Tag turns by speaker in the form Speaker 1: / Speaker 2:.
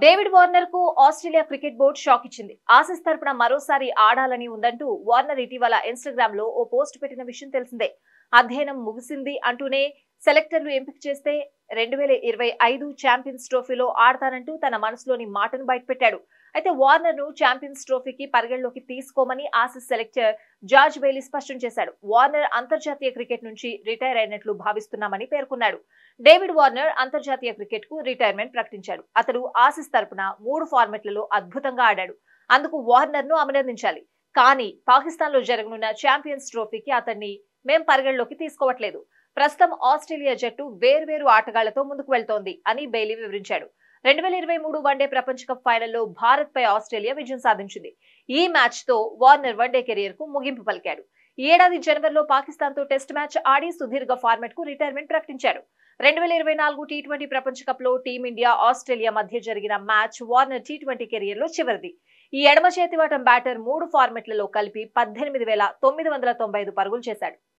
Speaker 1: David Warner కు Australia cricket board shock ఇచ్చింది. Aussies తరపున మరోసారి ఆడాలని ఉందంటూ వార్నర్ ఇటీవల ఇన్స్టాగ్రామ్ లో ఓ పోస్ట్ పెట్టిన విషయం తెలిసిందే. అధ్యయనం ముగిసింది అంటూనే సెలెక్టర్లు ఎంపిక చేస్తే 2025 ఛాంపియన్స్ ట్రోఫీలో ఆడతానంటూ తన మనసులోని మాటను బయటపెట్టాడు. అయితే వార్నర్ ను ఛాంపియన్స్ ట్రోఫీకి పరిగణలోకి తీసుకోమని ఆసీస్ సెలెక్టర్ జార్జ్ బెయిలీ స్పష్టం చేశాడు. వార్నర్ అంతర్జాతీయ క్రికెట్ నుంచి రిటైర్ అయినట్లు భావిస్తున్నామని పేర్కొన్నాడు. డేవిడ్ వార్నర్ అంతర్జాతీయ క్రికెట్ కు రిటైర్మెంట్ ప్రకటించాడు. అతడు ఆసీస్ తరపున 3 ఫార్మాట్లలో అద్భుతంగా ఆడాడు. అందుకు వార్నర్ ను అభినందించాలి. కానీ పాకిస్తాన్ లో జరగనున్న ఛాంపియన్స్ ట్రోఫీకి అతన్ని మేం పరిగణలోకి తీసుకోవట్లేదు. ప్రస్తుతం ఆస్ట్రేలియా జట్టు వేర్వేరు ఆటగాళ్లతో ముందుకు వెళ్తోంది అని బెయిలీ వివరించాడు. 2023 వన్డే ప్రపంచ కప్ ఫైనల్లో భారత్ పై ఆస్ట్రేలియా విజయం సాధించింది. ఈ మ్యాచ్ తో వార్నర్ వన్డే కెరీర్ కు ముగింపు పలికాడు. ఈ ఏడాది జనవరిలో పాకిస్తాన్ తో టెస్ట్ మ్యాచ్ ఆడి సుదీర్ఘ ఫార్మాట్ కు రిటైర్మెంట్ ప్రకటించాడు. 2024 టీ20 ప్రపంచ కప్ లో టీమిండియా ఆస్ట్రేలియా మధ్య జరిగిన మ్యాచ్ వార్నర్ టీ20 కెరీర్ లో చివరిది. ఈ ఎడమ చేతివాటం బ్యాటర్ 3 ఫార్మాట్లలో కలిపి 18,995 పరుగులు చేశాడు.